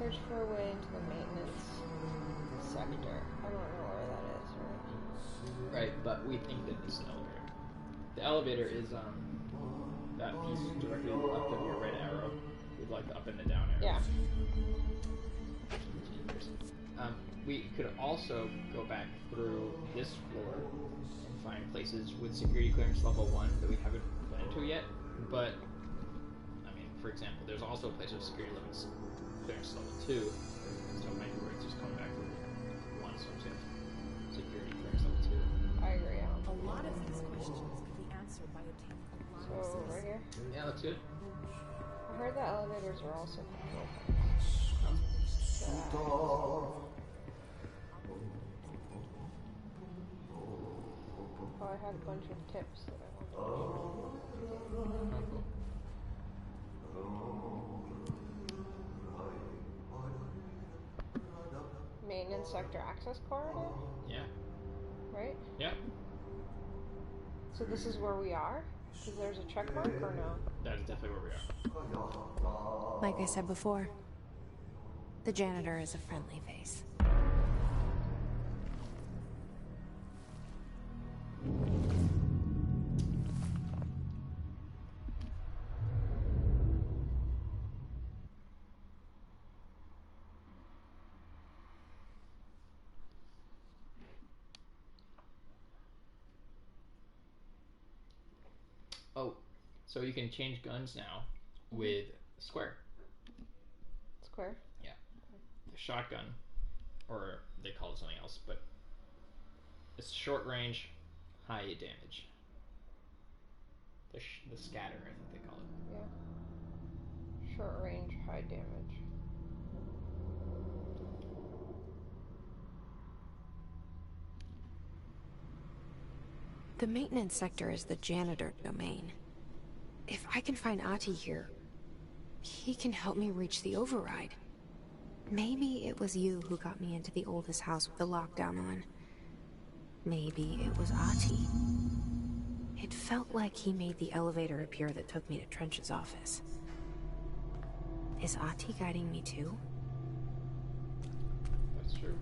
Search for a way into the maintenance sector. I don't know where that is, right? Right, but we think that it's an elevator. The elevator is that piece directly left of your red arrow with like the up and the down arrow. Yeah. We could also go back through this floor and find places with security clearance level 1 that we haven't been into yet. But, I mean, for example, there's also a place with security clearance level 2. So it might be worth just coming back for one source of security clearance level 2. I agree, yeah. A lot of these questions could be answered by obtaining a line of So, right here. Yeah, that's good. I heard that elevators were also control points. Oh, I had a bunch of tips that I wanted to Maintenance sector access corridor? Yeah. Right? Yeah. So this is where we are? Because there's a check mark or no? That is definitely where we are. Like I said before, the janitor is a friendly face. Oh, so you can change guns now with square. Square? Yeah. The shotgun, or they call it something else, but it's short range, high damage. The scatter, I think they call it. Yeah. Short range, high damage. The maintenance sector is the janitor domain. If I can find Ahti here, he can help me reach the override. Maybe it was you who got me into the oldest house with the lockdown on. Maybe it was Ahti. It felt like he made the elevator appear that took me to Trench's office. Is Ahti guiding me too? That's true.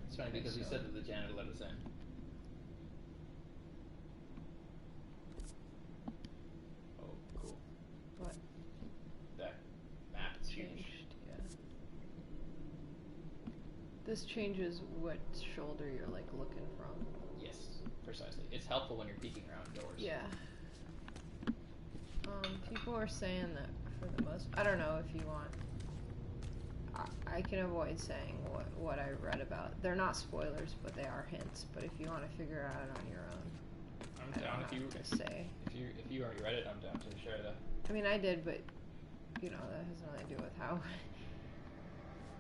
It's funny because he said that the janitor let us in. Oh, cool. What? That map is huge. Changed, yeah. This changes what shoulder you're like looking from. Yes, precisely. It's helpful when you're peeking around doors. Yeah. People are saying that for the most... I don't know if you want... I can avoid saying what I read about. They're not spoilers, but they are hints. But if you want to figure it out on your own, I'm down if you already read it. I'm down to share that. I mean, I did, but you know that has nothing to do with how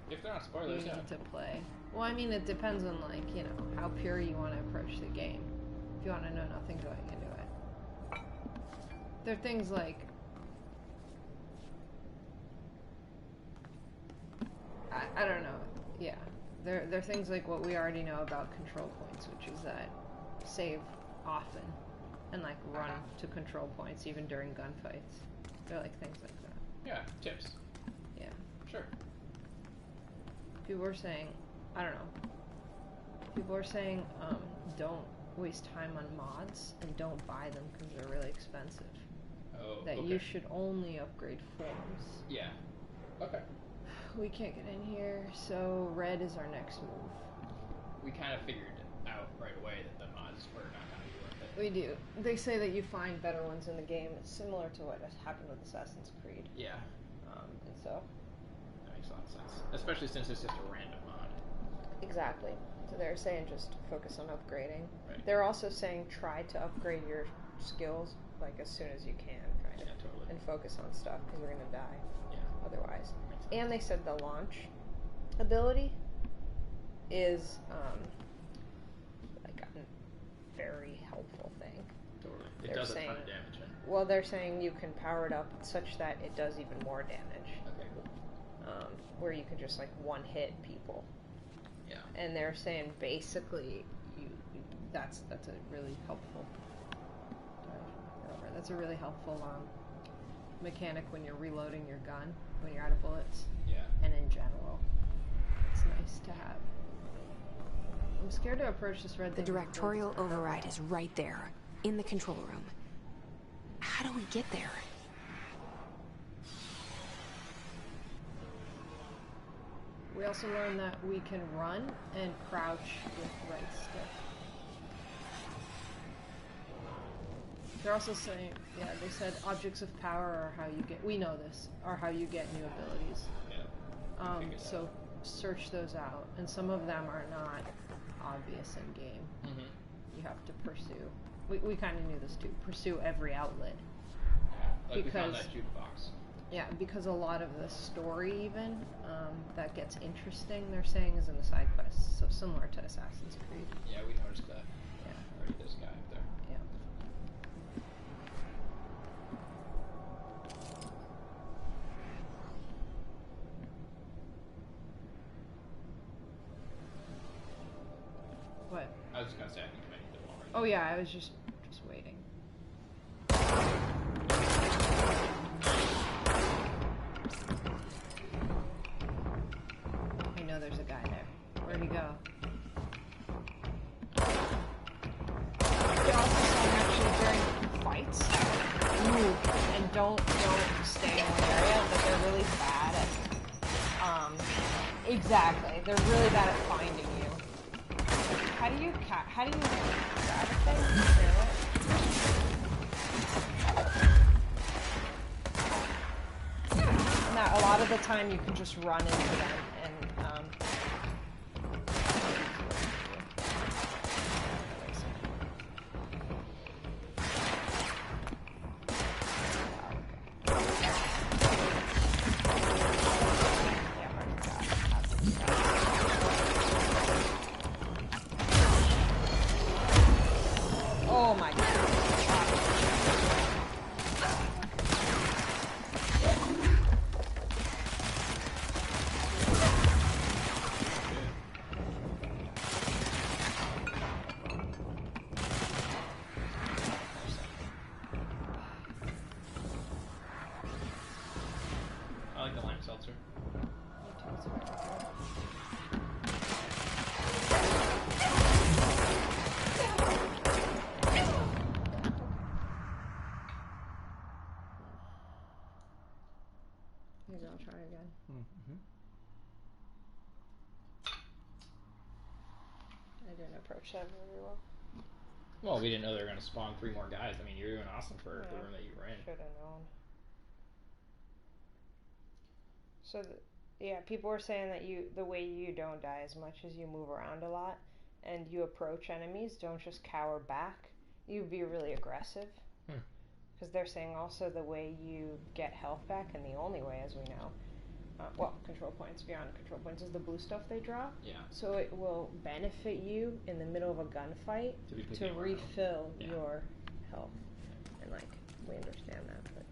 If they're not you spoilers, yeah. need to play. Well, I mean, it depends on how pure you want to approach the game. If you want to know nothing going into it, there are things like I don't know. Yeah, there are things like what we already know about control points, which is that save often and like run to control points even during gunfights. They're like things like that. Yeah, tips. Yeah. Sure. People are saying, I don't know. People are saying, don't waste time on mods and don't buy them because they're really expensive. Oh, That okay. you should only upgrade forms. Yeah. Okay. We can't get in here, so red is our next move. We kind of figured out right away that the mods were not going to be worth it. We do. They say that you find better ones in the game. It's similar to what has happened with Assassin's Creed. Yeah. And so... That makes a lot of sense. Especially since it's just a random mod. Exactly. So they're saying just focus on upgrading. Right. They're also saying try to upgrade your skills like as soon as you can, kind of, Yeah, totally. and focus on stuff because we're gonna die Yeah. otherwise. Makes sense. And they said the launch ability is like a very helpful thing. Totally. It They're does a saying, ton of damage. well, they're saying you can power it up such that it does even more damage. Okay, cool. Where you can just like one hit people. Yeah. And they're saying basically that's a really helpful. That's a really helpful mechanic when you're reloading your gun, when you're out of bullets, Yeah. and in general. It's nice to have. I'm scared to approach this red The thing. directorial override is right there, in the control room. How do we get there? We also learned that we can run and crouch with right stick. They're also saying, yeah, they said objects of power are how you get, we know this, are how you get new abilities. Yeah. So search those out, and some of them are not obvious in game. Mm-hmm. You have to pursue. We kind of knew this too. Pursue every outlet. Like we found Because- that jukebox. Yeah, because a lot of the story even that gets interesting, they're saying, is in the side quests. So similar to Assassin's Creed. Yeah, we noticed that. Yeah. Already this guy up there. Yeah. What? I was just gonna say I think I might need the wall right Oh yeah, I was just waiting. I know there's a guy there. Where'd he go? They also say actually during fights, move and don't stay in one area. But they're really bad at exactly. They're really bad at finding you. How do you grab a thing and throw it? And that a lot of the time you can just run into them and oh my god. I like the lime seltzer. Maybe I'll try again. Mm-hmm. I didn't approach that very well. Well, we didn't know they were gonna spawn 3 more guys. I mean, you're doing awesome for the Yeah. room that you were in. Should have known. So, yeah, people were saying that the way you don't die as much as you move around a lot, and you approach enemies, don't just cower back. You be really aggressive. Because they're saying also the way you get health back, and the only way, as we know, control points, beyond control points, is the blue stuff they drop. Yeah. So it will benefit you in the middle of a gunfight To be to picking more refill Yeah. your health. And, we understand that, but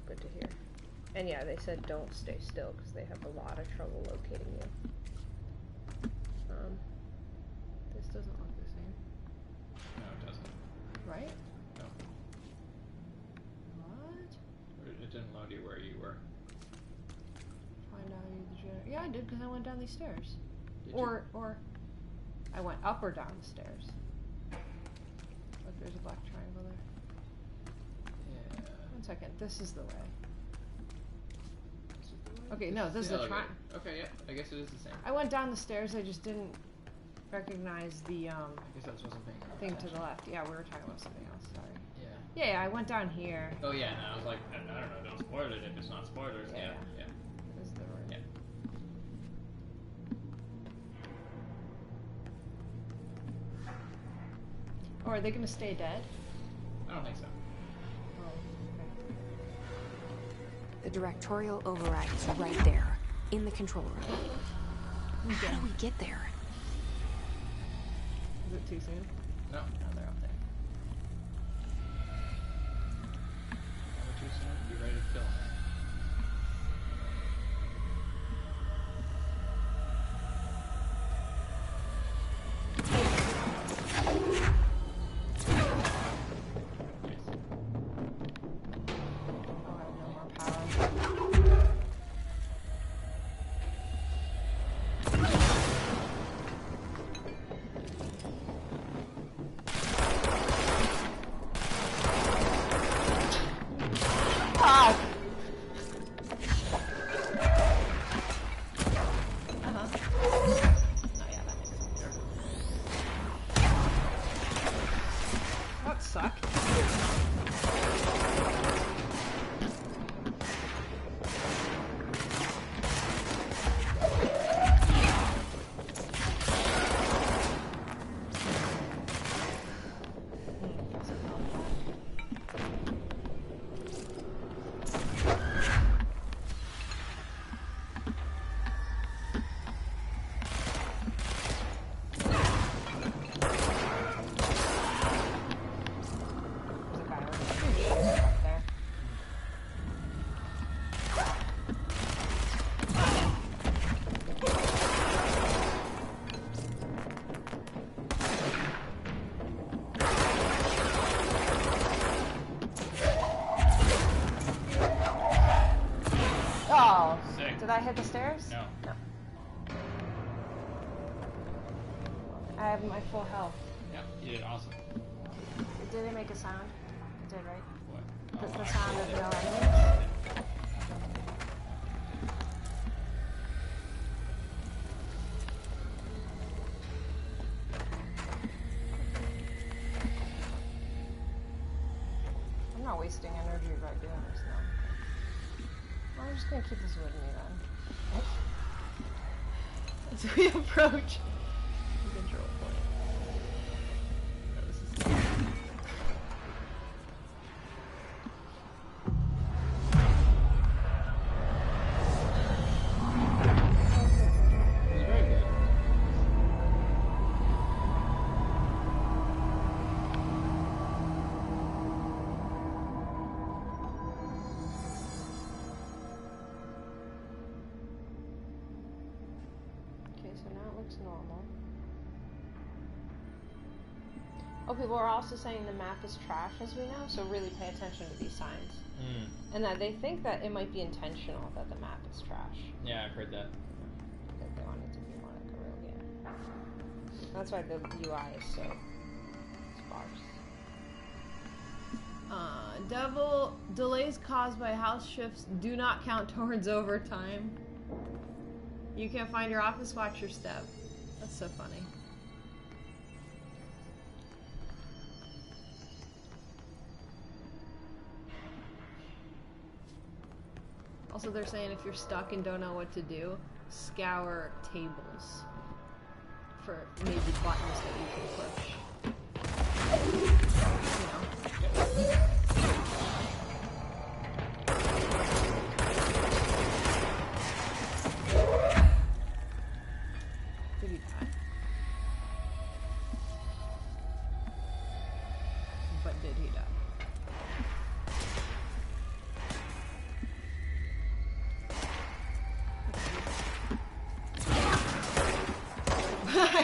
good to hear. And yeah, they said don't stay still because they have a lot of trouble locating you. This doesn't look the same, No, it doesn't. right? No. What? It didn't load you where you were. Find out you the generator. Yeah, I did because I went down these stairs. Did Or I went up or down the stairs. Look, there's a black triangle there. you? Yeah. 1 second, this is the way. This is the way? Okay, no, this is the elevator. tri- Okay, yeah. I guess it is the same. I went down the stairs, I just didn't recognize the I guess that's wasn't paying enough thing to attention. the left. Yeah, we were talking about something else, sorry. Yeah. Yeah, I went down here. Oh yeah, and I was like, I don't know, don't spoil it if it's not spoilers. Yeah. Yeah. This is the room. Yeah. Oh, are they gonna stay dead? I don't think so. Oh, The directorial override is right there, in the control room. okay. How do we get there? Is it too soon? No. No, they're up there. Never too soon. Be ready to kill. suck. Oh, Sick. did I hit the stairs? No. No. I have my full health. Yep, you did awesome. Did it make a sound? It did, right? What? The I sound of did. no enemies? I'm not wasting energy by doing this now. I'm just gonna keep this with me then. As we approach the control point. Oh, this is It was very good. okay, so now it looks normal. Oh, people are also saying the map is trash as we know, so really pay attention to these signs. And that they think that it might be intentional that the map is trash. Yeah, I've heard that. That they want it to be more like a real game. That's why the UI is so sparse. Devil delays caused by house shifts do not count towards overtime. You can't find your office, watch your step. That's so funny. Also, they're saying if you're stuck and don't know what to do, scour tables for maybe buttons that you can push. You know? Did he die? But did he die?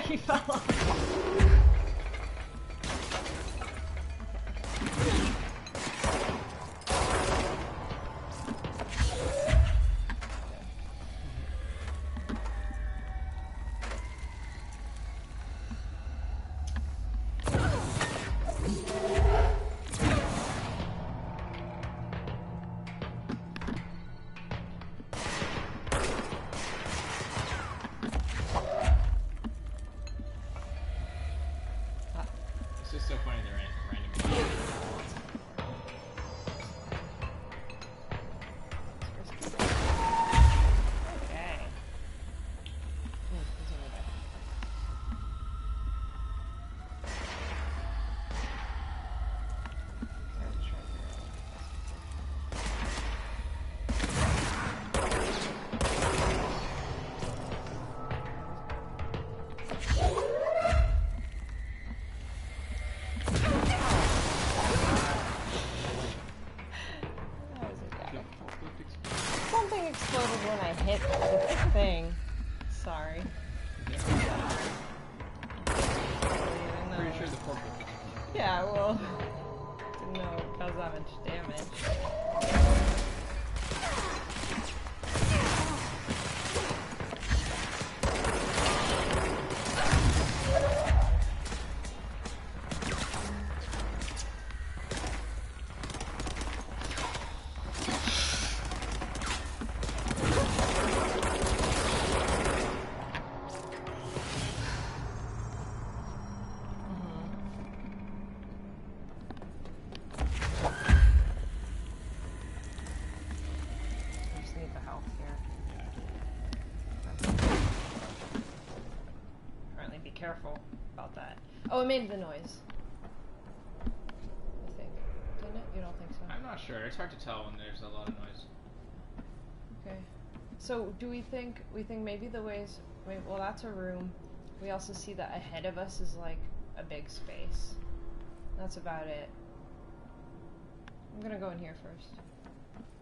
He fell off. It's just so funny the random. Okay. Something exploded when I hit the thing. Sorry. Pretty sure the forklift. Yeah, well, didn't know it would cause that much damage. careful about that. Oh, it made the noise. I think. Didn't it? You don't think so? I'm not sure. It's hard to tell when there's a lot of noise. Okay. So, do we think maybe the ways... Wait, well, that's a room. We also see that ahead of us is, like, a big space. That's about it. I'm gonna go in here first.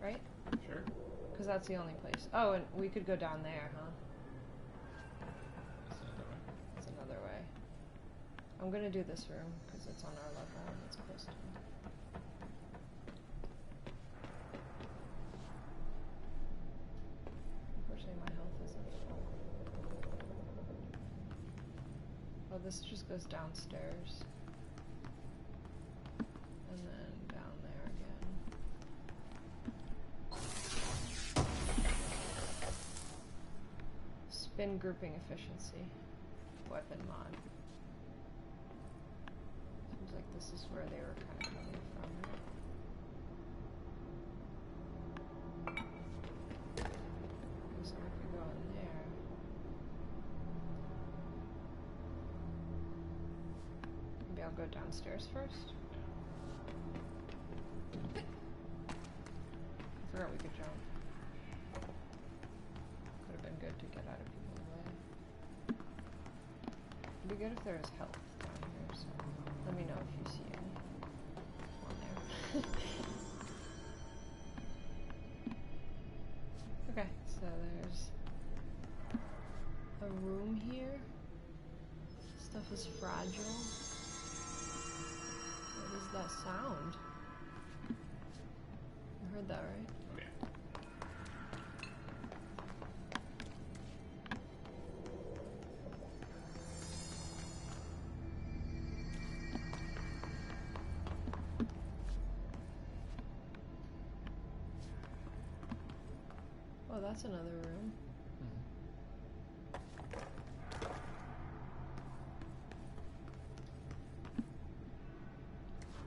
Right? Sure. Because that's the only place. Oh, and we could go down there, huh? That's another way. That's another way. I'm gonna do this room, because it's on our level and it's close to me. Unfortunately, my health isn't full. Oh, this just goes downstairs. And then down there again. Spin grouping efficiency. Weapon mod. Seems like this is where they were kind of coming from. Okay, so we could go in there. Maybe I'll go downstairs first. I forgot we could jump. Would have been good to get out of people's way. It'd be good if there was health down here, so let me know if you see any. On there. Okay, so there's a room here. Stuff is fragile. What is that sound? You heard that, right? Oh, yeah. Oh, that's another room.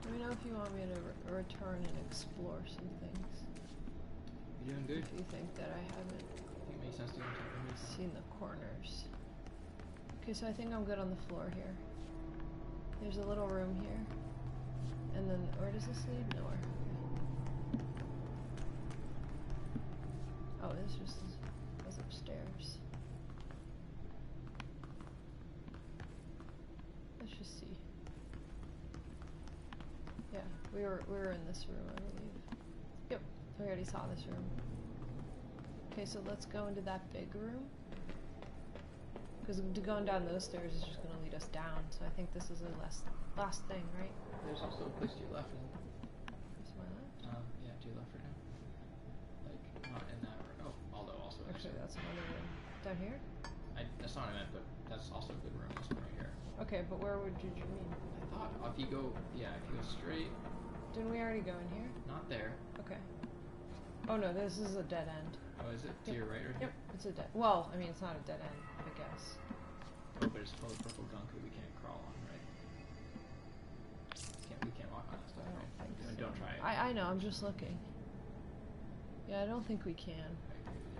Let me know if you want me to return and explore some things. You're doing good. If you think that I haven't I think it makes sense to go into the seen the corners. Okay, so I think I'm good on the floor here. There's a little room here. And then, where does this lead? Nowhere. Okay. Oh, this just goes upstairs. Let's just see. Yeah, we were in this room, I believe. Yep, we already saw this room. Okay, so let's go into that big room. Because going down those stairs is just going to lead us down, so I think this is the last thing, right? There's also a place to your left. That's my left. Yeah, to your left right now. Like, not in that room. Oh, although also in Actually, this that's another room. Down here? that's not what I meant, but that's also a good room. This one right here. Okay, but where did you mean? I thought if you go straight, Didn't we already go in here? not there. Okay. Oh no, this is a dead end. Oh, is it to Yep. your right or Yep, here? it's a dead. Well, I mean, it's not a dead end, I guess. Oh, but it's full of purple gunk that we can't crawl on, right? We can't walk on that stuff, I right? don't think so. Don't try it. I know, I'm just looking. Yeah, I don't think we can. I agree with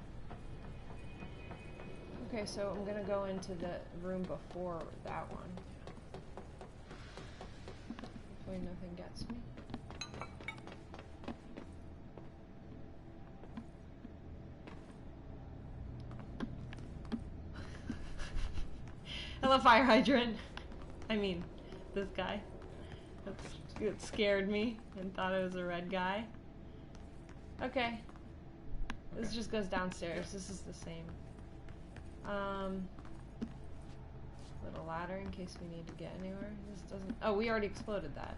you. Okay, so I'm gonna go into the room before that one. Hopefully nothing gets me. Hello, fire hydrant. I mean, this guy. It scared me and thought it was a red guy. Okay. This just goes downstairs. This is the same. Little ladder in case we need to get anywhere. This doesn't. Oh, we already exploded that.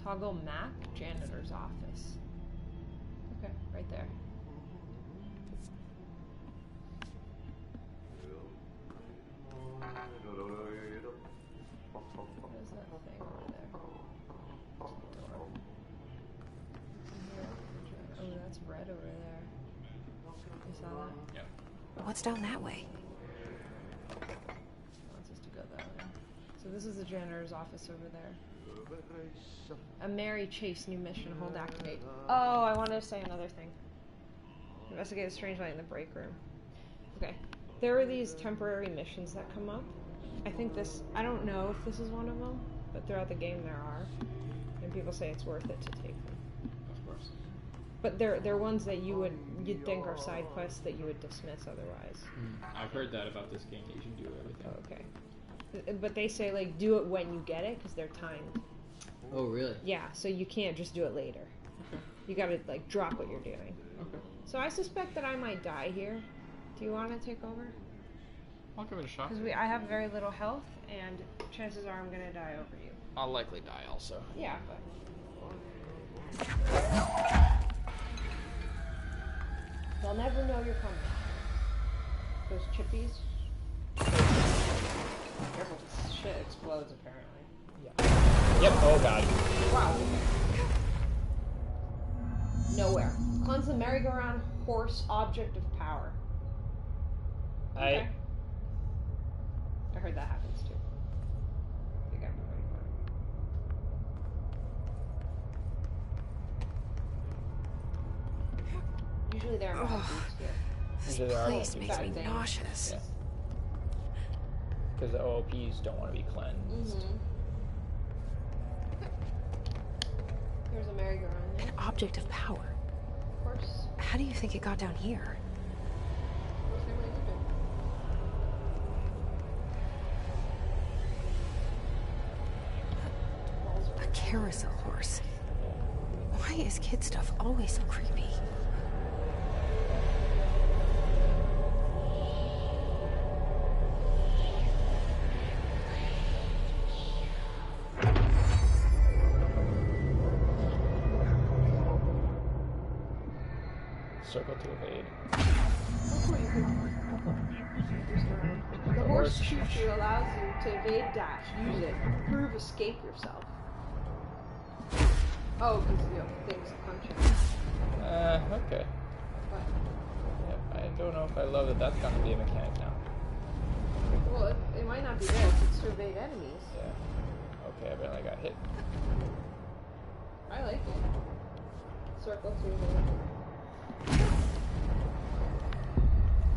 Toggle map, janitor's office. Okay, right there. What is that thing over there? Door. Oh, that's red over there. You saw that? Yep. What's down that way? Wants us to go that way. So this is the janitor's office over there. A merry chase, new mission, hold activate. Oh, I wanted to say another thing. Investigate a strange light in the break room. Okay. There are these temporary missions that come up. I don't know if this is one of them, but throughout the game there are. And people say it's worth it to take them. Of course. But they're ones that you'd think are side quests that you would dismiss otherwise. I've heard that about this game, that you should do everything. Oh, okay. But they say, like, do it when you get it, because they're timed. Oh, really? Yeah, so you can't just do it later. Okay. You gotta, like, drop what you're doing. Okay. So I suspect that I might die here. Do you want to take over? I'll give it a shot. Because I have very little health, and chances are I'm gonna die over you. I'll likely die also. Yeah, but... They'll never know you're coming. Those chippies. Careful, shit explodes apparently. Yeah. Yep. Oh god. Wow. Nowhere. Cleanse the merry-go-round horse object of power. Okay. I heard that happens too. You gotta be ready for it. Usually there are bad boots here. This Usually there are place OOPs. makes me Bad thing. nauseous. Yeah. Because the OOPs don't want to be cleansed. There's a merry-go-round there. An object of power. Of course. How do you think it got down here? What's they really doing? A carousel horse. Why is kid stuff always so creepy? Circle to evade. The horse choo-choo allows you to evade dash. Use it. Prove escape yourself. Oh, because things punch you. Okay. What? Yeah, I don't know if I love that that's gonna be a mechanic now. Well, it might not be this. It's to evade enemies. Yeah. Okay, I barely got hit. I like it. Circle to evade.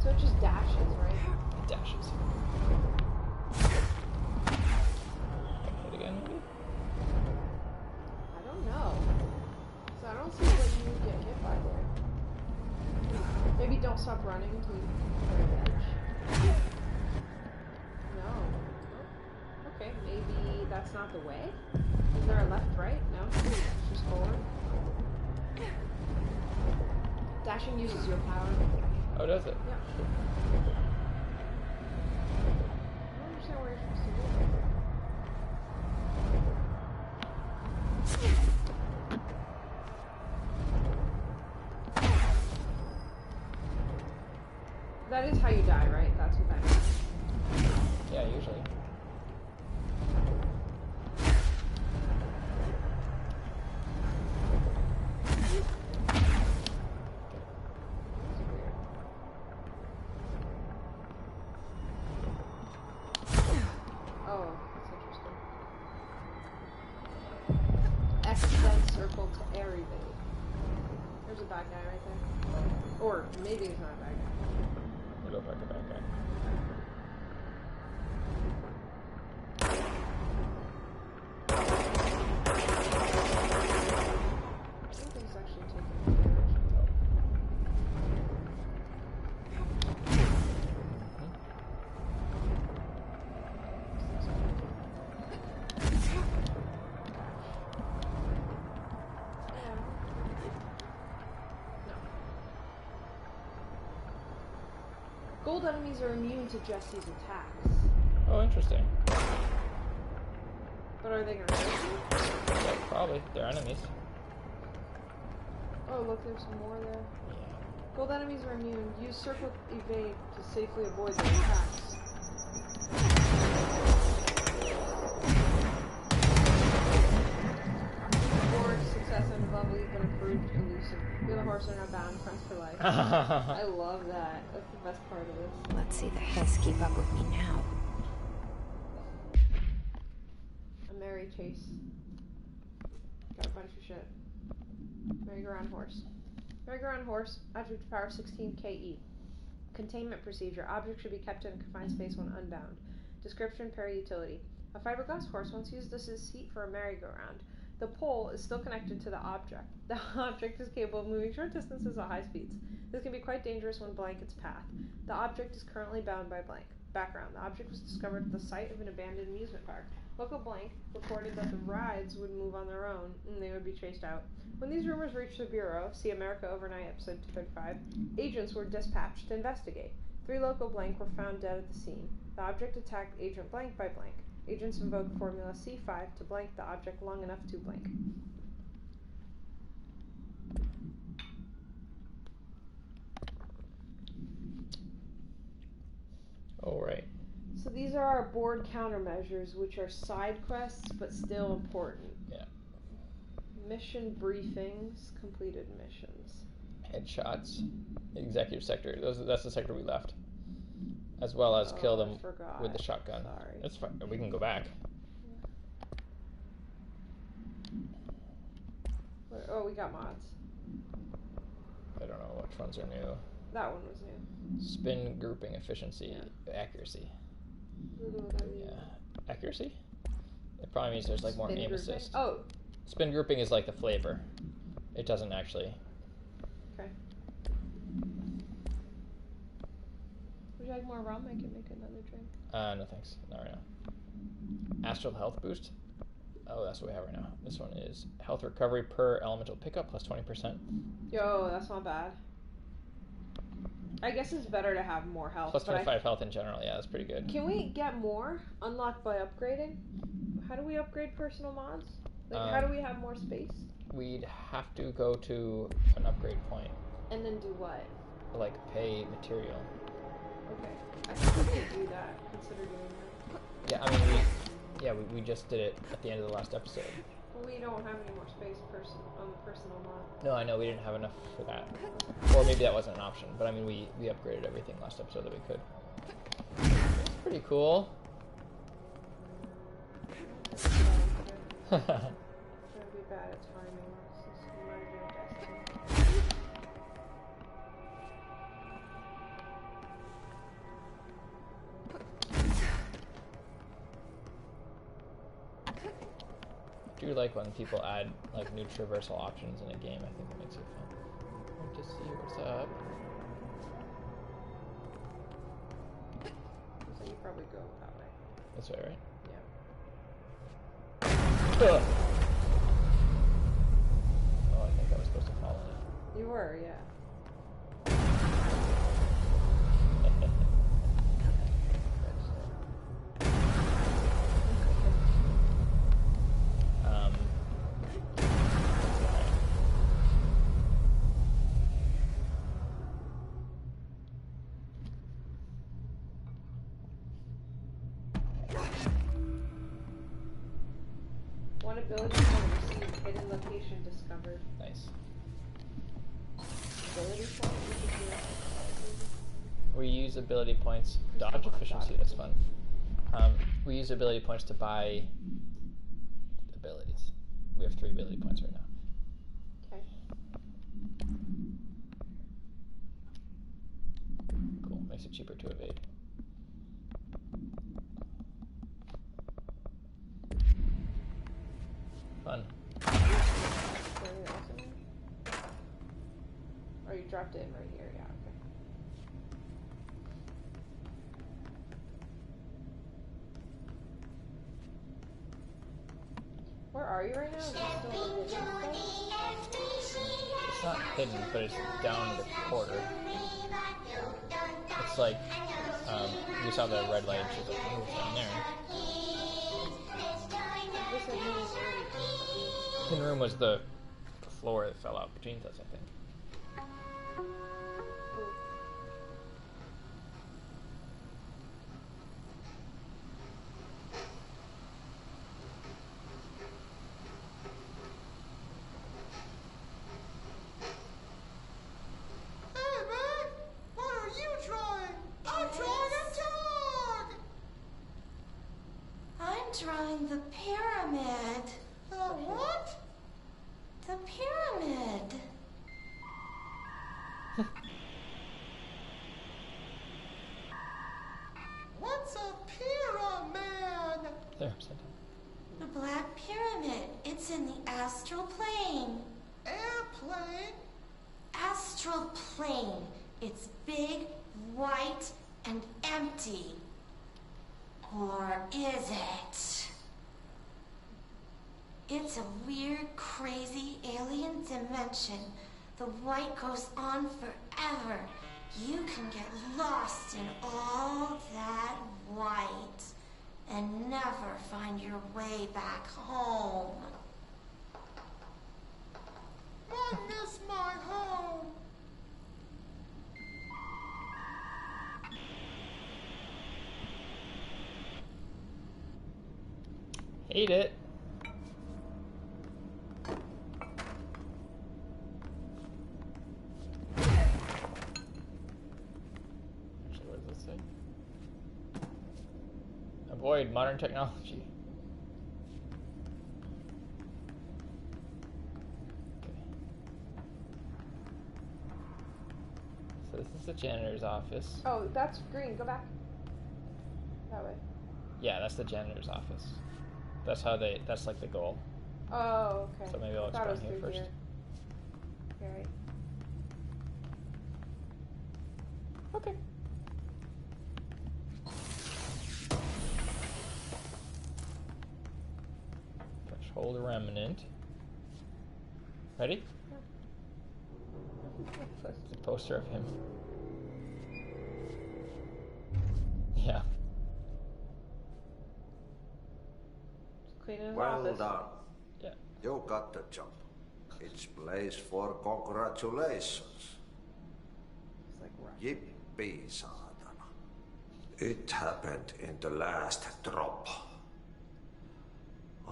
So it just dashes, right? It dashes. Hit again, maybe? I don't know. So I don't see what you would get hit by there. Maybe don't stop running until you hit the edge. No. Oh. Okay, maybe that's not the way? Is there a left, right? No? Just forward? Dashing uses your power. Oh, does it? Yeah. I don't understand what you're supposed to do. That is how you die, right? That's what that means. Yeah, usually. Oh, that's interesting. X then circle to air evade. There's a bad guy right there. Or maybe he's not a bad guy. We'll go back to that guy. I think he's actually taking damage. Gold enemies are immune to Jesse's attacks. Oh, interesting. But are they gonna hurt you? Yeah, probably. They're enemies. Oh, look, there's some more there. Yeah. Gold enemies are immune. Use circle evade to safely avoid their attacks. Reward, success, and level you've been approved, elusive. You and the horse are now bound, friends for life. I love that. That's the best part of this. Let's see the Hess keep up with me now. A merry chase. Got a bunch of shit. Merry-go-round horse. Merry-go-round horse. Object power 16 KE. Containment procedure. Object should be kept in a confined space when unbound. Description, para-utility. A fiberglass horse once used as a seat for a merry-go-round. The pole is still connected to the object. The object is capable of moving short distances at high speeds. This can be quite dangerous when blank its path. The object is currently bound by blank. Background. The object was discovered at the site of an abandoned amusement park. Local blank reported that the rides would move on their own and they would be chased out. When these rumors reached the Bureau, see America Overnight, episode 235, agents were dispatched to investigate. 3 local blank were found dead at the scene. The object attacked agent blank by blank. Agents invoked formula C5 to blank the object long enough to blank. Alright. So these are our board countermeasures, which are side quests, but still important. Yeah. Mission briefings, completed missions. Headshots. Executive sector. That's the sector we left. As well as kill them with the shotgun. Sorry. That's fine. We can go back. Oh, we got mods. I don't know which ones are new. That one was new. Spin grouping efficiency. Accuracy. Yeah. Accuracy? It probably means there's like more aim assist. Oh. Spin grouping is like the flavor. It doesn't actually. Okay. Would you like more rum? I can make another drink. No thanks. Not right now. Astral health boost. Oh, that's what we have right now. This one is health recovery per elemental pickup plus 20%. Yo, that's not bad. I guess it's better to have more health. Plus 25 health in general. Yeah, that's pretty good. Can we get more? Unlocked by upgrading? How do we upgrade personal mods? Like, how do we have more space? We'd have to go to an upgrade point. And then do what? Like pay material. Okay. I think we could do that. Consider doing that. Yeah, I mean, we just did it at the end of the last episode. Well, we don't have any more space on the personal mod. No, I know we didn't have enough for that. Or maybe that wasn't an option. But I mean, we upgraded everything last episode that we could. It's pretty cool. That'd be bad at timing. This reminds me of Destiny. I do like when people add like new traversal options in a game. I think it makes it fun. I want to see what's up. So you probably go that way. This way, right? Yeah. Ugh. Oh, I think I was supposed to fall in it. You were, yeah. One ability point received, hidden location discovered. Nice. Ability point? We use ability points. Dodge efficiency, that's fun. We use ability points to buy abilities. We have 3 ability points right now. Okay. Cool, makes it cheaper to evade. Fun. Really awesome. Oh, you dropped it in right here, yeah, okay. Where are you right now? Is it still in the hidden stuff? It's not hidden, but it's down the quarter. It's like, you saw the red light, she's like, oh, it's down there. This is hidden room. Hidden room was the floor that fell out between us, I think. Drawing the pyramid. What? The pyramid. What's a pyramid? There, upside down. The Black Pyramid. It's in the astral plane. Airplane? Astral plane. It's big, white, and empty. Or is it? It's a weird, crazy alien dimension. The white goes on forever. You can get lost in all that white and never find your way back home. I miss my home. Hate it. Actually, what does it say? Avoid modern technology. Okay. So this is the janitor's office. Oh, that's green. Go back. That way. Yeah, that's the janitor's office. That's how they. That's like the goal. Oh, okay. So maybe I'll I thought it was explain here through first. Here. Right. Okay. Threshold remnant. Ready? That's the poster of him. Yeah. Clean his Well office. done. Yeah. You got the job. It's place for congratulations. It's like rough. Yippee, saatana. It happened in the last drop.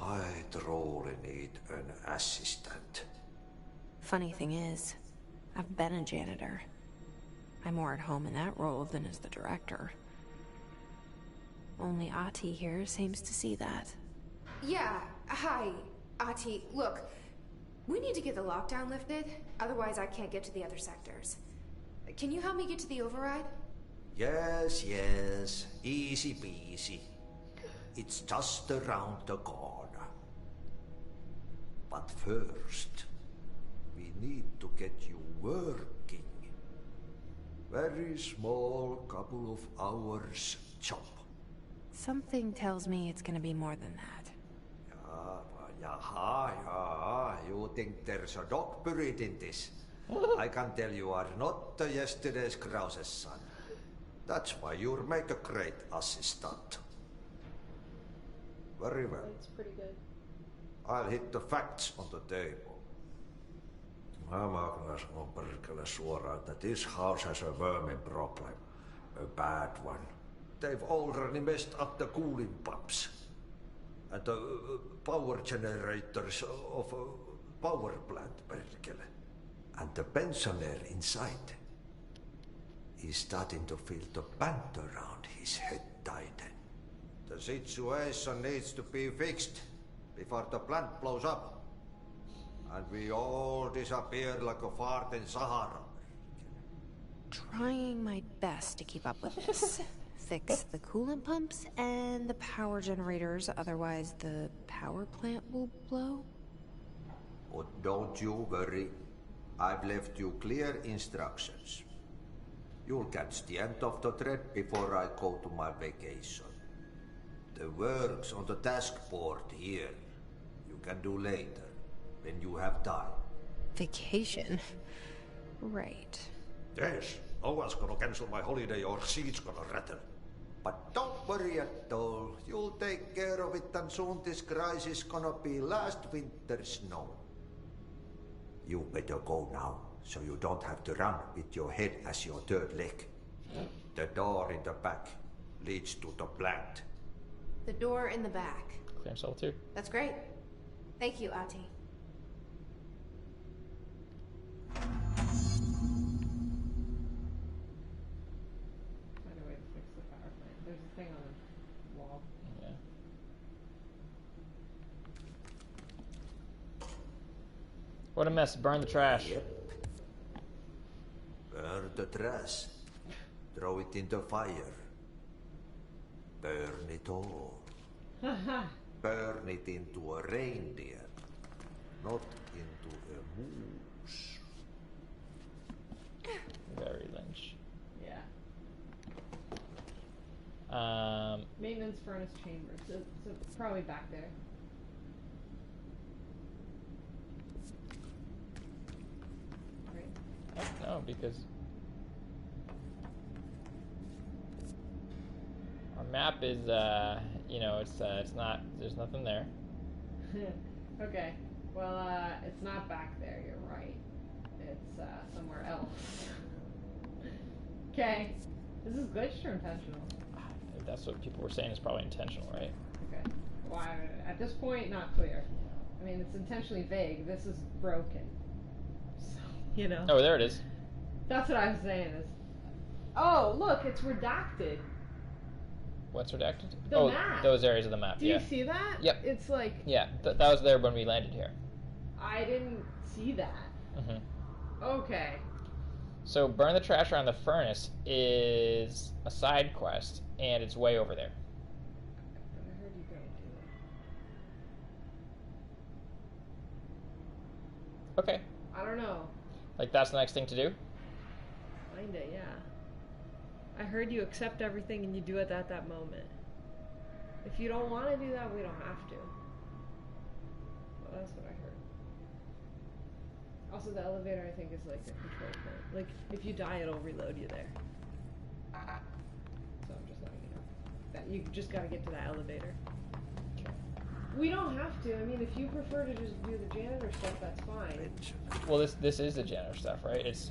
I truly need an assistant. Funny thing is, I've been a janitor. I'm more at home in that role than as the director. Only Ati here seems to see that. Yeah, hi, Ati. Look, we need to get the lockdown lifted, otherwise I can't get to the other sectors. Can you help me get to the override? Yes, yes. Easy peasy. It's just around the corner. But first, we need to get you working. Very small, couple of hours job. Something tells me it's gonna be more than that. Yeah. You think there's a dog buried in this? I can tell you are not yesterday's Krause's son. That's why you'll make a great assistant. Very well. It's pretty good. I'll hit the facts on the table. Mä kyllä sanon perkele suoraan, että this house has a vermin problem. A bad one. They've already messed up the cooling pumps. And the power generators of a power plant, perkele. And the pensioner inside is starting to feel the band around his head tighten. The situation needs to be fixed before the plant blows up. And we all disappear like a fart in Sahara. Trying my best to keep up with this. Fix the coolant pumps and the power generators, otherwise the power plant will blow? But don't you worry. I've left you clear instructions. You'll catch the end of the thread before I go to my vacation. The work's on the task board here. You can do later, when you have time. Vacation? Right. Yes, no one's gonna cancel my holiday or seat's gonna rattle. But don't worry at all. You'll take care of it and soon this crisis gonna be last winter's snow. You better go now, so you don't have to run with your head as your third leg. The door in the back leads to the plant. The door in the back. Clearance level 2. That's great. Thank you, Ati. Find a way to fix the power plant. There's a thing on the wall. Yeah. What a mess. Burn the trash. Yep. Burn the trash. Throw it in the fire. Burn it all. Burn it into a reindeer, not into a moose. Very Lynch. Yeah. Maintenance furnace chamber. So probably back there. Right. No, because our map is, it's not. There's nothing there. Okay. Well, it's not back there. You're right. It's somewhere else. Okay. This is glitched or intentional? If that's what people were saying, it's probably intentional, right? Okay. Well, at this point, not clear. I mean, it's intentionally vague. This is broken. So, you know. Oh, there it is. That's what I was saying. Is. Oh, look, it's redacted. What's redacted? The map. Those areas of the map. Do you see that? Yep. It's like. Yeah, that was there when we landed here. I didn't see that. Mm-hmm. Okay. So burn the trash around the furnace is a side quest, and it's way over there. But I heard you gotta do it. Okay. I don't know. Like that's the next thing to do? Kinda, yeah. I heard you accept everything and you do it at that moment. If you don't want to do that, we don't have to. Well, that's what I heard. Also, the elevator, I think, is like a control point. Like, if you die, it'll reload you there. So I'm just letting you know. That you just gotta get to that elevator. We don't have to. I mean, if you prefer to just do the janitor stuff, that's fine. Well, this is the janitor stuff, right? It's...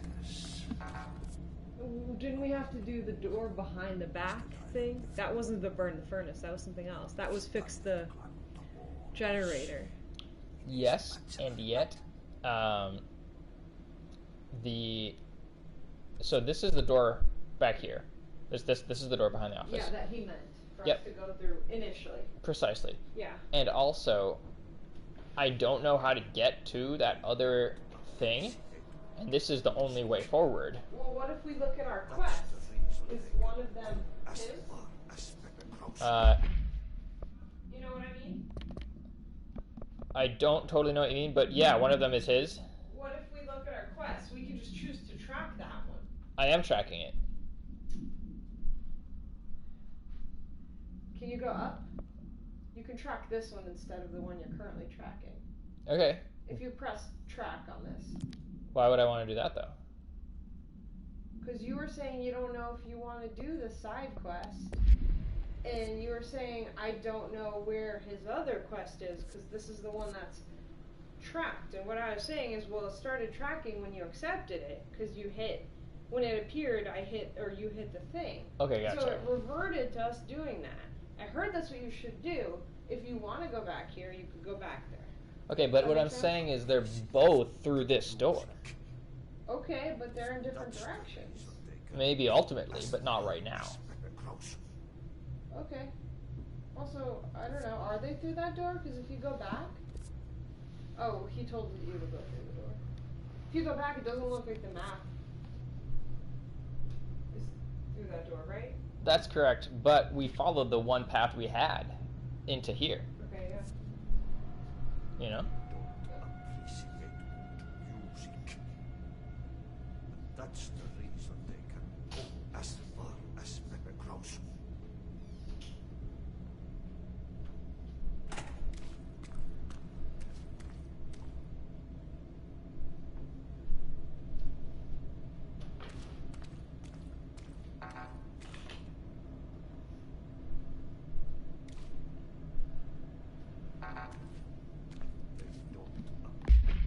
Didn't we have to do the door behind the back thing? That wasn't the burn the furnace. That was something else. That was fix the generator. Yes, and yet, so this is the door back here. This is the door behind the office. Yeah, that he meant for Yep. us to go through initially. Precisely. Yeah. And also, I don't know how to get to that other thing, and this is the only way forward. Well, what if we look at our quests? Is one of them his? You know what I mean? I don't totally know what you mean, but yeah, one of them is his. What if we look at our quests? We can just choose to track that one. I am tracking it. Can you go up? You can track this one instead of the one you're currently tracking. Okay. If you press track on this. Why would I want to do that, though? Because you were saying you don't know if you want to do the side quest. And you were saying, I don't know where his other quest is, because this is the one that's tracked. And what I was saying is, well, it started tracking when you accepted it, because you hit, when it appeared, I hit, or you hit the thing. Okay, gotcha. So it reverted to us doing that. I heard that's what you should do. If you want to go back here, you could go back there. Okay, but what That I'm make sense? saying is they're both through this door. Okay, but they're in different directions. Maybe ultimately, but not right now. Okay. Also, I don't know, are they through that door? Because if you go back... Oh, he told you to go through the door. If you go back, it doesn't look like the map is through that door, right? That's correct, but we followed the one path we had into here, Okay, yeah. you know? Appreciate music. That's the reason they can go as far as Pepe Krause.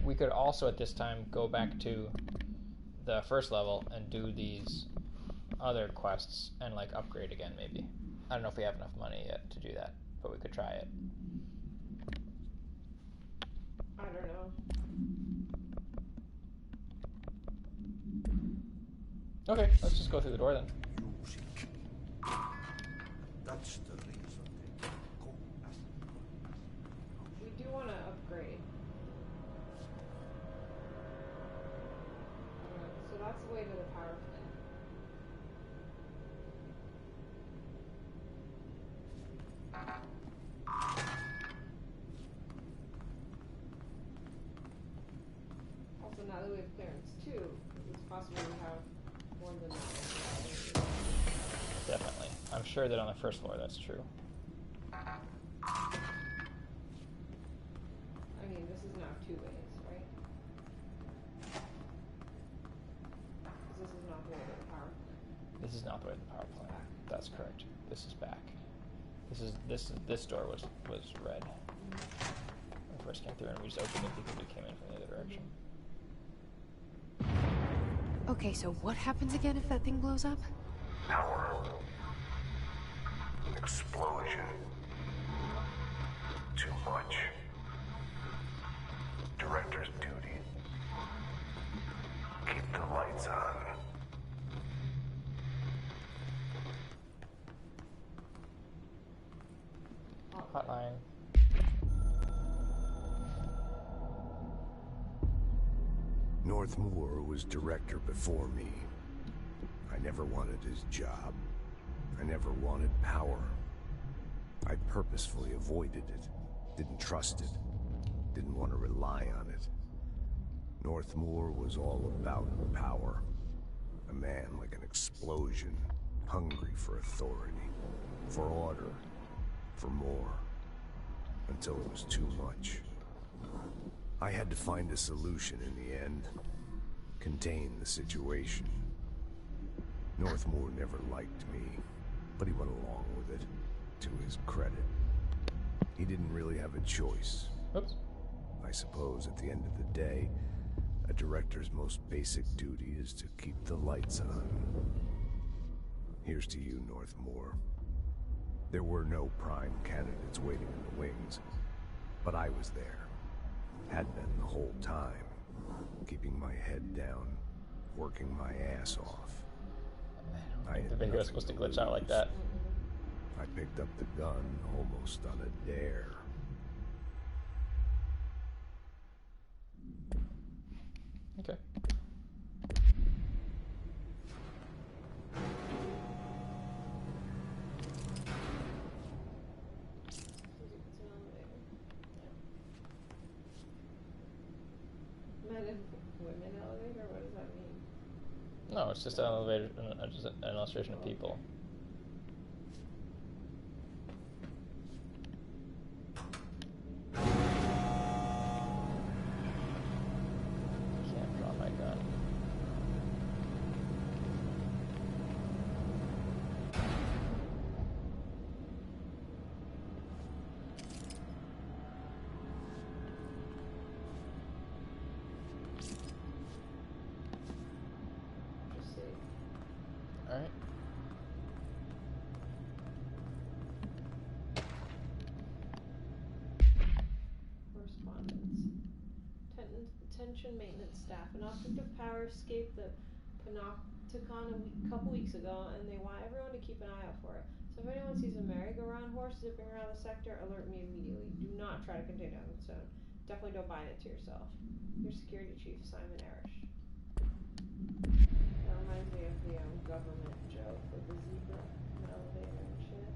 We could also at this time go back to the first level and do these other quests and like upgrade again maybe. I don't know if we have enough money yet to do that, but we could try it. I don't know. Okay, let's just go through the door then. Music. That's the reason they can go as far as We do want to upgrade. that we have clearance too, it's possible we have more than that. Definitely. I'm sure that on the first floor that's true. I mean, this is now 2 ways, right? Because this is not the way to the power plant. This is not the way to the power plant. That's correct. This is back. This door was red. When we first came through, and we just opened it because we came in from the other direction. Okay, so what happens again if that thing blows up? Power. Explosion. Too much. Director's duty. Keep the lights on. Hotline. Northmoor was director before me. I never wanted his job. I never wanted power. I purposefully avoided it. Didn't trust it. Didn't want to rely on it. Northmoor was all about power. A man like an explosion, hungry for authority, for order, for more. Until it was too much. I had to find a solution in the end. Contain the situation. Northmoor never liked me, but he went along with it, to his credit. He didn't really have a choice. Oops. I suppose at the end of the day, a director's most basic duty is to keep the lights on. Here's to you, Northmoor. There were no prime candidates waiting in the wings, but I was there. Had been the whole time, keeping my head down, working my ass off. I think the video was supposed to glitch out like that. I picked up the gun almost on a dare. Okay. Men and women elevator? What does that mean? No, it's just an elevator, just an illustration of people. Can't draw my gun. Just see. Alright. Correspondence. Attention maintenance staff. An object of power escaped the Panopticon a couple weeks ago, and they want everyone to keep an eye out for it. So if anyone sees a merry-go-round horse zipping around the sector, alert me immediately. Do not try to contain it on its own. Definitely don't bind it to yourself. Your security chief, Simon Erish. That reminds me of the government joke with the zebra and the elevator and shit.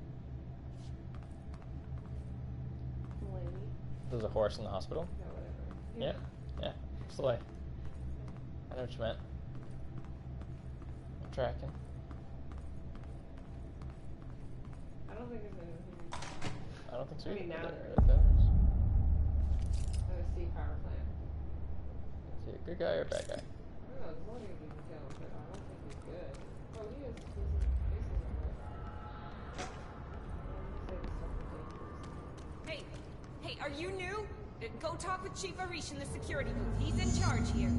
Lady. There's a horse in the hospital? Yeah, whatever. Yeah. Yeah. Absolutely. I know what you meant. I'm tracking. I don't think there's anything. I don't think so I either. mean, now there is. There is. OC power plant. Is he a good guy or a bad guy? I don't know, there's one dude you can kill, but I don't think he's good. Oh, he is. His face isn't right. Say the stuff ridiculous. Hey, hey, are you new? Go talk with Chief Arish in the security booth. He's in charge here.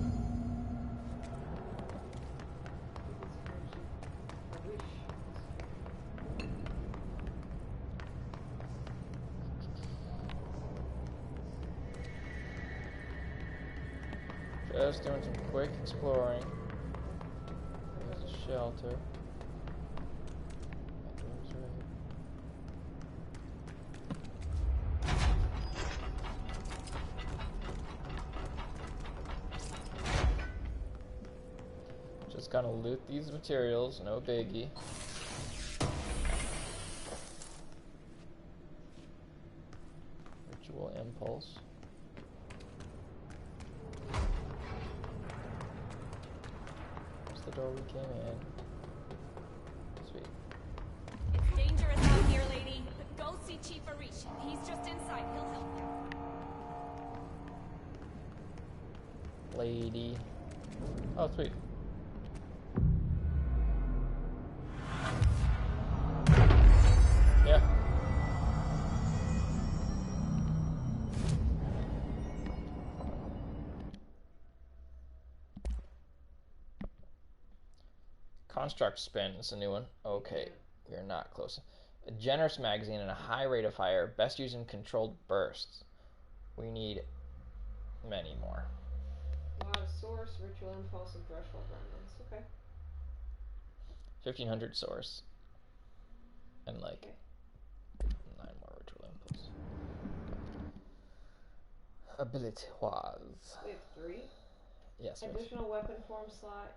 Just doing some quick exploring. There's a shelter. That door's right. Just gonna loot these materials, no biggie. Ritual impulse. door we came in. Sweet. It's dangerous out here, lady. Go see Chief Arish. He's just inside. He'll help you. Lady. Oh, sweet. Yeah. Construct spin is a new one. Okay, we're not close. A generous magazine and a high rate of fire, best used in controlled bursts. We need many more. Wow, source, ritual impulse, and threshold remnants. Okay. 1,500 source. And like 9 more ritual impulse. Ability was. We have 3. Yes. Additional weapon form slot.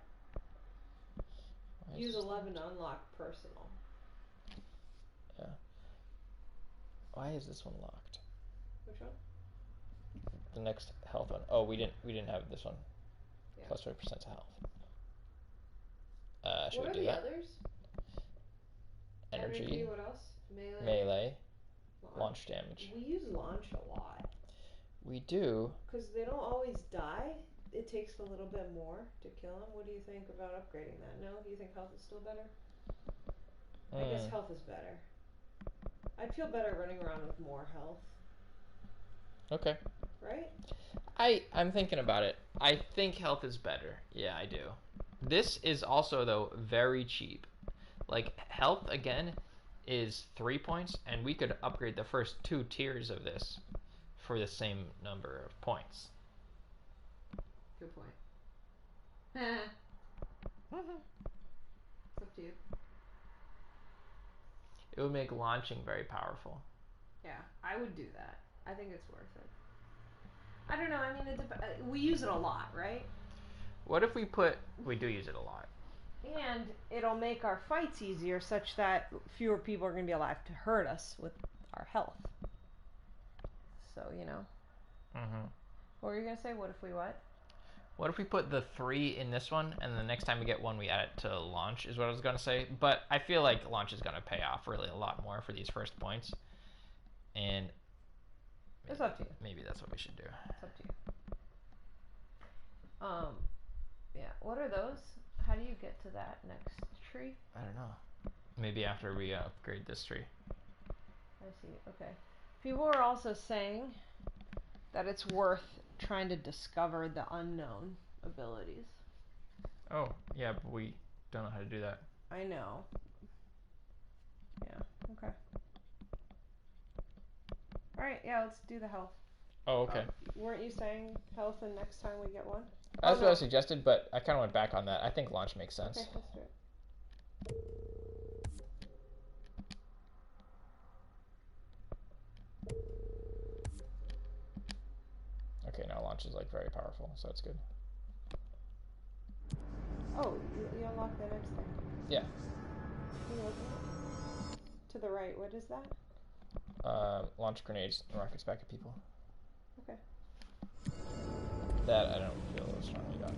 Why Use is 11 to unlock personal. Yeah. Why is this one locked? Which one? The next health one. Oh, we didn't have this one. Yeah. Plus 20% to health. Should What we are do the that? others? Energy. What else? Melee. Launch damage. We use launch a lot. We do. Because they don't always die. It takes a little bit more to kill them. What do you think about upgrading that? No? Do you think health is still better? I guess health is better. I'd feel better running around with more health. Okay. Right? I'm thinking about it. I think health is better. Yeah, I do. This is also, though, very cheap. Like, health, again, is 3 points, and we could upgrade the first 2 tiers of this for the same number of points. Good point. It's up to you. It would make launching very powerful. Yeah, I would do that. I think it's worth it. I don't know. I mean, we use it a lot, right? What if we do use it a lot. And it'll make our fights easier such that fewer people are going to be alive to hurt us with our health. So, you know. Mm-hmm. What were you going to say? What if we what? What if we put the 3 in this one, and the next time we get one, we add it to launch, is what I was going to say. But I feel like launch is going to pay off really a lot more for these first points. And it's up to you. Maybe that's what we should do. It's up to you. Yeah. What are those? How do you get to that next tree? I don't know. Maybe after we upgrade this tree. I see. Okay. People are also saying that it's worth trying to discover the unknown abilities. Oh, yeah, but we don't know how to do that. I know. Yeah, okay. Alright, yeah, let's do the health. Oh, okay. Weren't you saying health and next time we get one? That's what I suggested, but I kind of went back on that. I think launch makes sense. Okay, let's do it. Okay, now launch is like very powerful, so that's good. Oh, you unlocked the next thing. Yeah. Can you look at it? To the right, what is that? Launch grenades and rockets back at people. Okay. That I don't feel as strongly about.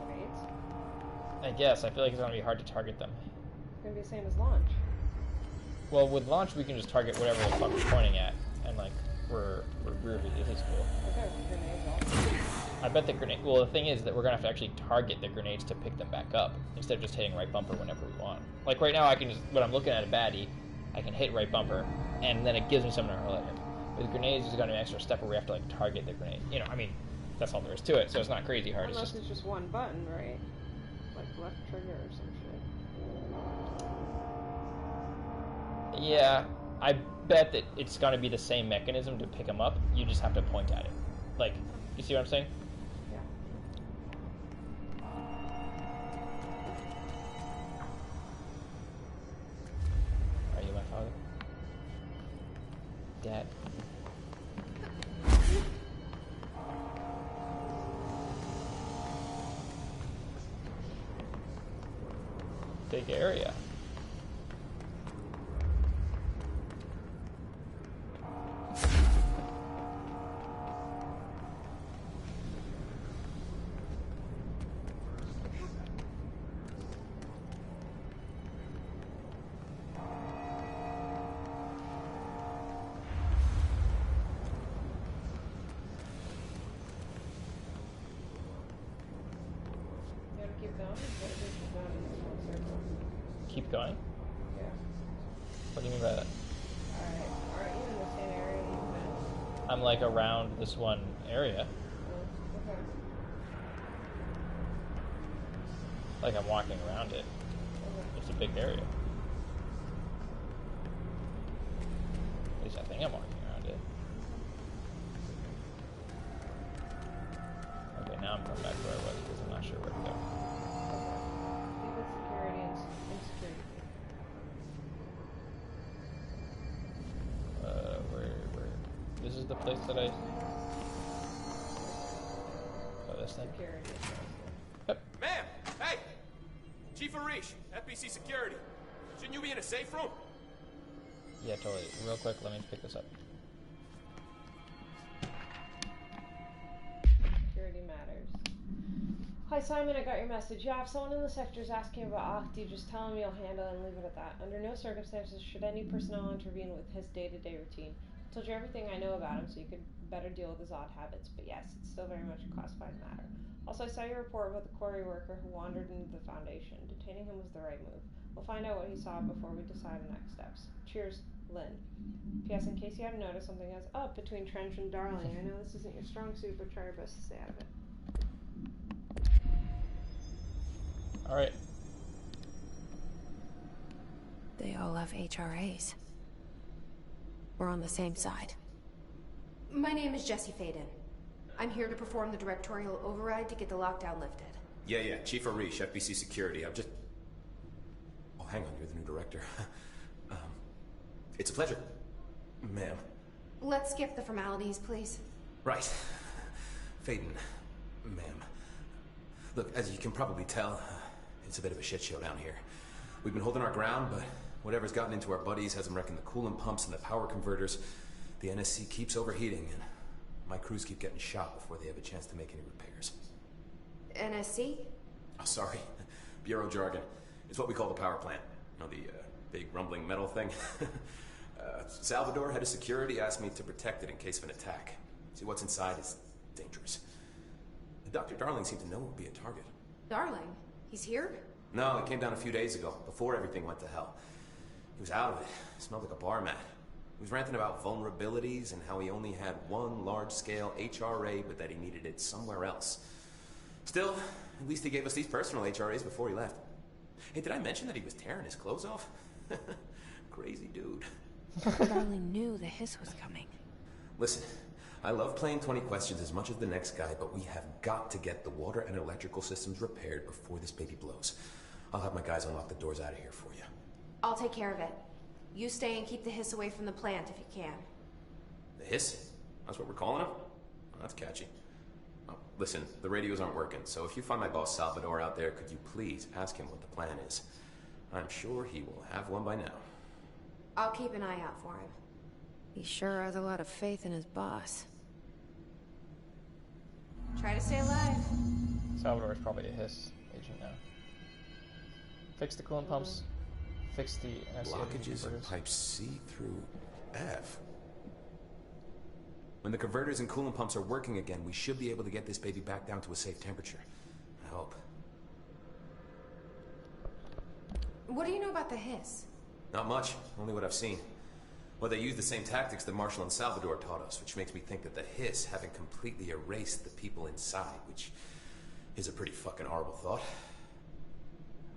Grenades? I guess. I feel like it's going to be hard to target them. It's going to be the same as launch. Well, with launch, we can just target whatever the fuck we're pointing at, and like, we're groovy. This is cool. Okay, grenades also. I bet the grenade. Well, the thing is that we're gonna have to actually target the grenades to pick them back up instead of just hitting right bumper whenever we want. Like right now, I can just when I'm looking at a baddie, I can hit right bumper, and then it gives me something to hurl at him. With grenades, there's gonna be an extra step where we have to like target the grenade. You know, I mean, that's all there is to it. So it's not crazy hard. Unless it's just one button, right? Like left trigger or some shit. Yeah, I bet that it's gonna be the same mechanism to pick them up. You just have to point at it. Like, you see what I'm saying? Yeah. Are you my father? Dad. Big area. keep going? What if we keep going in this one circle? Keep going? Yeah. What do you mean by that? Alright. Aren't you in the same area you've been? I'm like around this one area. Oh, okay. Like I'm walking around it. It's a big area. At least I think I'm walking around it. Okay, now I'm going back where I was because I'm not sure where to go. Keep with security and insecurity. Where? This is the place that I... Oh, this thing? Security. Yep. Ma'am! Hey! Chief Arish, FBC Security. Shouldn't you be in a safe room? Yeah, totally. Real quick, let me pick this up. Security matters. Hi Simon, I got your message. Yeah, if someone in the sector is asking about Ahti, just tell him you'll handle it and leave it at that. Under no circumstances should any personnel intervene with his day-to-day routine. I told you everything I know about him so you could better deal with his odd habits, but yes, it's still very much a classified matter. Also, I saw your report about the quarry worker who wandered into the Foundation. Detaining him was the right move. We'll find out what he saw before we decide the next steps. Cheers, Lynn. P.S. In case you haven't noticed, something is up between Trench and Darling. I know this isn't your strong suit, but try your best to stay out of it. Alright. They all have HRAs. We're on the same side. My name is Jesse Faden. I'm here to perform the directorial override to get the lockdown lifted. Yeah, Chief Arish, FBC Security. I'm just... Oh, hang on, you're the new director. It's a pleasure, ma'am. Let's skip the formalities, please. Right. Faden, ma'am. Look, as you can probably tell, it's a bit of a shit show down here. We've been holding our ground, but whatever's gotten into our buddies has them wrecking the coolant pumps and the power converters. The NSC keeps overheating, and my crews keep getting shot before they have a chance to make any repairs. NSC? Oh, sorry. Bureau jargon. It's what we call the power plant. You know, the big rumbling metal thing? Salvador, head of security, asked me to protect it in case of an attack. See, what's inside is dangerous. Dr. Darling seemed to know it would be a target. Darling? He's here? No, he came down a few days ago, before everything went to hell. He was out of it. Smelled like a bar mat. He was ranting about vulnerabilities and how he only had one large-scale HRA, but that he needed it somewhere else. Still, at least he gave us these personal HRAs before he left. Hey, did I mention that he was tearing his clothes off? Crazy dude. Darling knew the hiss was coming. Listen, I love playing 20 questions as much as the next guy, but we have got to get the water and electrical systems repaired before this baby blows. I'll have my guys unlock the doors out of here for you. I'll take care of it. You stay and keep the hiss away from the plant if you can. The hiss? That's what we're calling him? Oh, that's catchy. Oh, listen, the radios aren't working, so if you find my boss Salvador out there, could you please ask him what the plan is? I'm sure he will have one by now. I'll keep an eye out for him. He sure has a lot of faith in his boss. Try to stay alive. Salvador's probably a hiss agent now. Fix the coolant pumps. Fix the NSC Blockages in pipes C through F. When the converters and coolant pumps are working again, we should be able to get this baby back down to a safe temperature. I hope. What do you know about the hiss? Not much, only what I've seen. Well, they use the same tactics that Marshall and Salvador taught us, which makes me think that the hiss haven't completely erased the people inside, which is a pretty fucking horrible thought.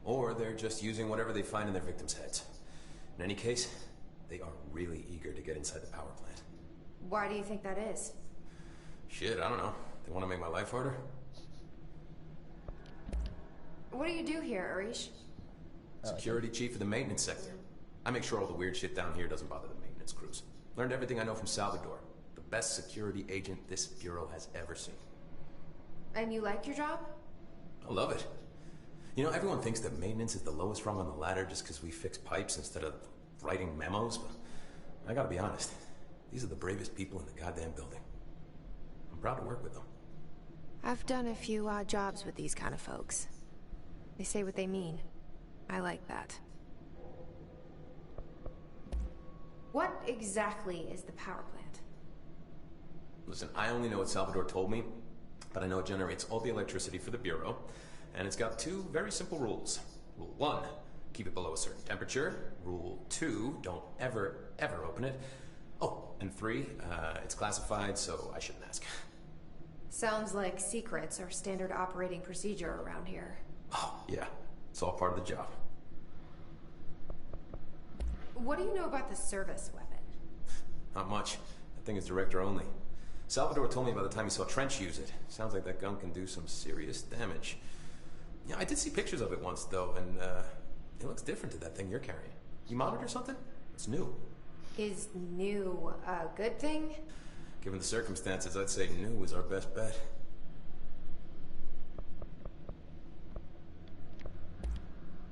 Or they're just using whatever they find in their victims' heads. In any case, they are really eager to get inside the power plant. Why do you think that is? Shit, I don't know. They want to make my life harder? What do you do here, Arish? Security chief of the maintenance sector. I make sure all the weird shit down here doesn't bother the maintenance crews. Learned everything I know from Salvador. The best security agent this bureau has ever seen. And you like your job? I love it. You know, everyone thinks that maintenance is the lowest rung on the ladder just because we fix pipes instead of writing memos, but I gotta be honest. These are the bravest people in the goddamn building. I'm proud to work with them. I've done a few odd jobs with these kind of folks. They say what they mean. I like that. What exactly is the power plant? Listen, I only know what Salvador told me, but I know it generates all the electricity for the Bureau, And it's got 2 very simple rules. Rule 1, keep it below a certain temperature. Rule 2, don't ever open it. Oh, and 3, it's classified, so I shouldn't ask. Sounds like secrets are standard operating procedure around here. Oh, yeah. It's all part of the job. What do you know about the service weapon? Not much. That thing is director only. Salvador told me by the time he saw Trench use it. Sounds like that gun can do some serious damage. Yeah, I did see pictures of it once, though, and it looks different to that thing you're carrying. You monitor something? It's new. Is new a good thing? Given the circumstances, I'd say new is our best bet.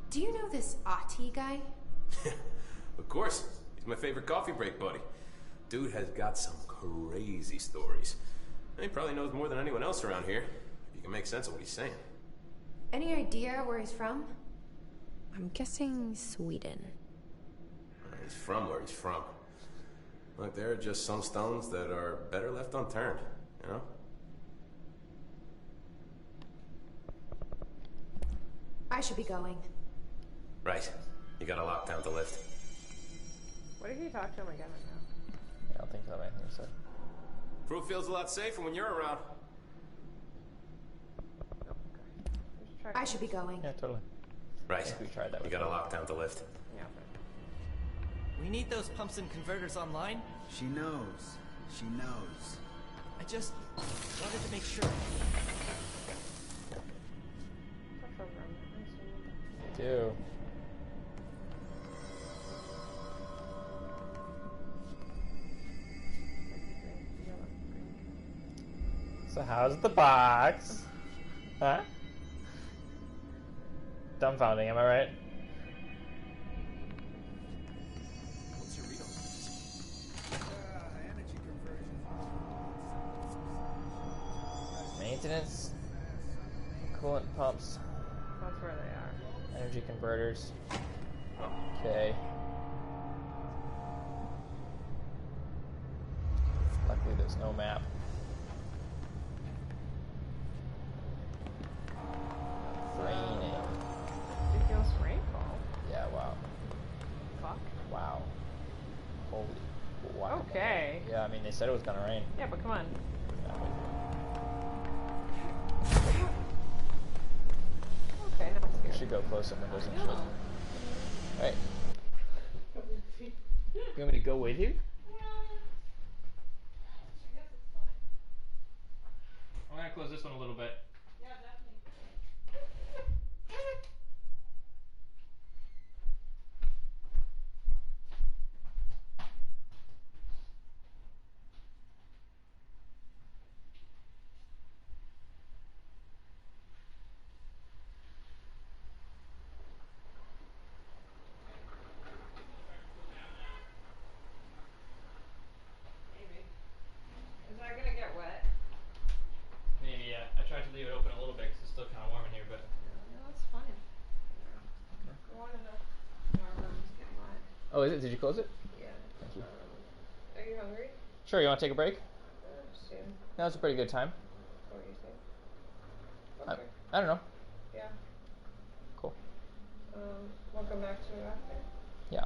Do you know this Ati guy? Of course. He's my favorite coffee break buddy. Dude has got some crazy stories. And he probably knows more than anyone else around here. If you can make sense of what he's saying. Any idea where he's from? I'm guessing Sweden. He's from where he's from. Look, there are just some stones that are better left unturned, you know? I should be going. Right. You got a lockdown to lift. What if you talk to him again right now? Yeah, I don't think so. Anything so. Crew feels a lot safer when you're around. Oh, okay. Just try I should be going. Yeah, totally. Right. I think we tried that. You got a lockdown to lift. Yeah, We need those pumps and converters online. She knows. She knows. I just wanted to make sure. Do. So how's the box? Huh? Dumbfounding, am I right? What's your read on this? Energy conversion. Maintenance, coolant pumps, that's where they are. energy converters. Okay. Luckily there's no map. Raining. Ridiculous rainfall. Yeah, wow. Fuck. Wow. Holy wow. Okay. Yeah, I mean they said it was gonna rain. Yeah, but come on. Okay, that's We good. should go close some windows and shit. Alright. You want me to go with you? I'm gonna close this one a little bit. Is that gonna get wet? Maybe, yeah. I tried to leave it open a little bit because it's still kind of warm in here, but... No, that's fine. One of the rooms getting wet. Oh, is it? Did you close it? Yeah. Thank you. Are you hungry? Sure, you want to take a break? Soon. Now's a pretty good time. What do you think? I, Okay. I don't know. Yeah. Cool. We'll come back to it after. Yeah.